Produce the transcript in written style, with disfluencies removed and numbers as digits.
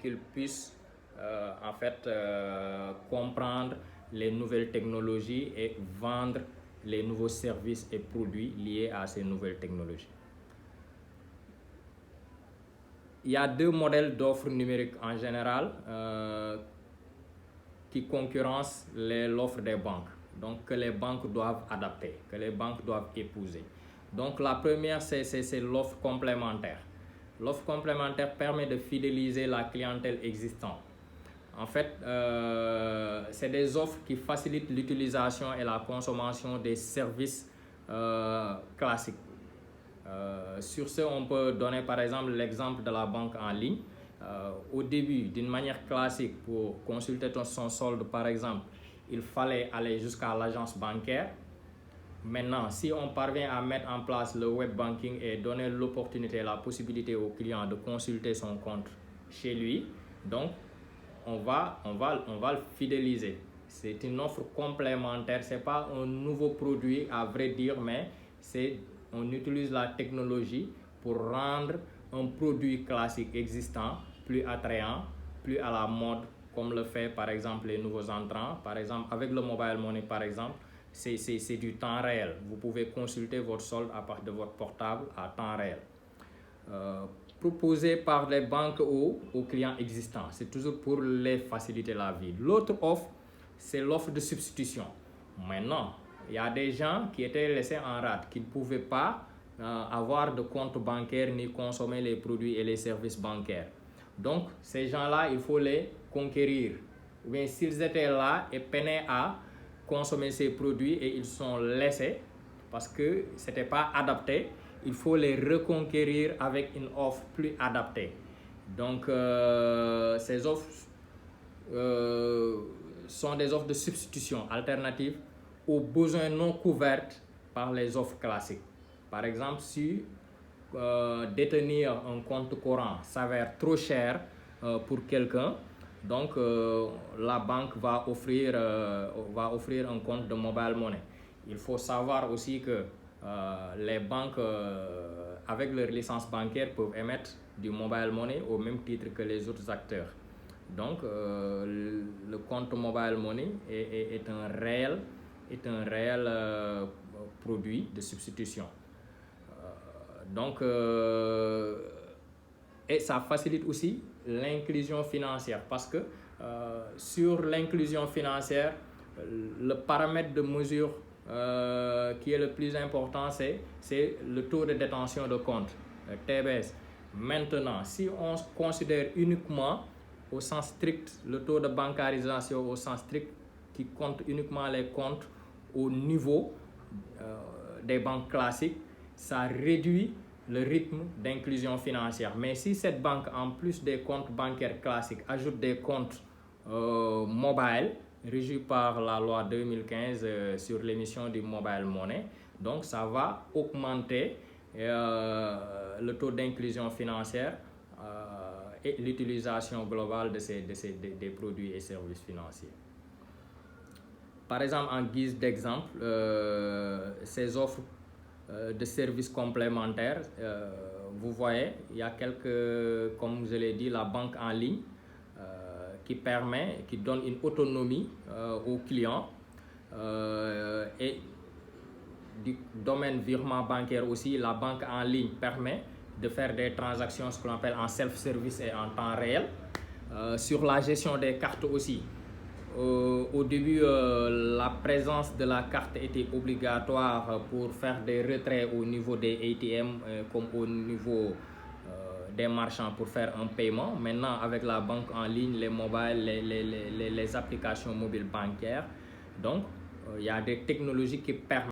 qu'ils puissent en fait comprendre les nouvelles technologies et vendre les nouveaux services et produits liés à ces nouvelles technologies. Il y a deux modèles d'offres numériques en général qui concurrencent l'offre des banques, donc que les banques doivent adapter, que les banques doivent épouser. Donc la première, c'est l'offre complémentaire. L'offre complémentaire permet de fidéliser la clientèle existante. En fait, c'est des offres qui facilitent l'utilisation et la consommation des services classiques. Sur ce, on peut donner par exemple l'exemple de la banque en ligne. Au début, d'une manière classique, pour consulter son solde par exemple, il fallait aller jusqu'à l'agence bancaire. Maintenant, si on parvient à mettre en place le web banking et donner l'opportunité, la possibilité au client de consulter son compte chez lui, donc on va le fidéliser. C'est une offre complémentaire, ce n'est pas un nouveau produit à vrai dire, mais on utilise la technologie pour rendre un produit classique existant plus attrayant, plus à la mode, comme le fait par exemple les nouveaux entrants. Par exemple, avec le mobile money par exemple, c'est du temps réel. Vous pouvez consulter votre solde à partir de votre portable à temps réel. Proposé par les banques aux clients existants. C'est toujours pour les faciliter la vie. L'autre offre, c'est l'offre de substitution. Maintenant, il y a des gens qui étaient laissés en rade, qui ne pouvaient pas avoir de compte bancaire ni consommer les produits et les services bancaires. Donc, ces gens-là, il faut les conquérir. Ou bien, s'ils étaient là et peinaient à consommer ces produits et ils sont laissés parce que ce n'était pas adapté, il faut les reconquérir avec une offre plus adaptée. Donc, ces offres sont des offres de substitution alternatives aux besoins non couverts par les offres classiques. Par exemple, si détenir un compte courant s'avère trop cher pour quelqu'un, donc la banque va offrir un compte de mobile money. Il faut savoir aussi que les banques, avec leur licence bancaire, peuvent émettre du mobile money au même titre que les autres acteurs. Donc, le compte mobile money est un réel produit de substitution. Donc, et ça facilite aussi l'inclusion financière parce que sur l'inclusion financière, le paramètre de mesure qui est le plus important, c'est le taux de détention de compte, TBS. Maintenant, si on considère uniquement au sens strict le taux de bancarisation au sens strict qui compte uniquement les comptes au niveau des banques classiques, ça réduit le rythme d'inclusion financière. Mais si cette banque, en plus des comptes bancaires classiques, ajoute des comptes mobile régis par la loi 2015 sur l'émission du mobile money, donc ça va augmenter le taux d'inclusion financière et l'utilisation globale des produits et services financiers. Par exemple, en guise d'exemple, ces offres de services complémentaires, vous voyez, il y a quelques, comme je l'ai dit, la banque en ligne qui donne une autonomie aux clients et du domaine virement bancaire aussi, la banque en ligne permet de faire des transactions, ce qu'on appelle en self-service et en temps réel. Sur la gestion des cartes aussi, au début, la présence de la carte était obligatoire pour faire des retraits au niveau des ATM comme au niveau des marchands pour faire un paiement. Maintenant, avec la banque en ligne, les mobiles, les applications mobiles bancaires, donc il y a des technologies qui permettent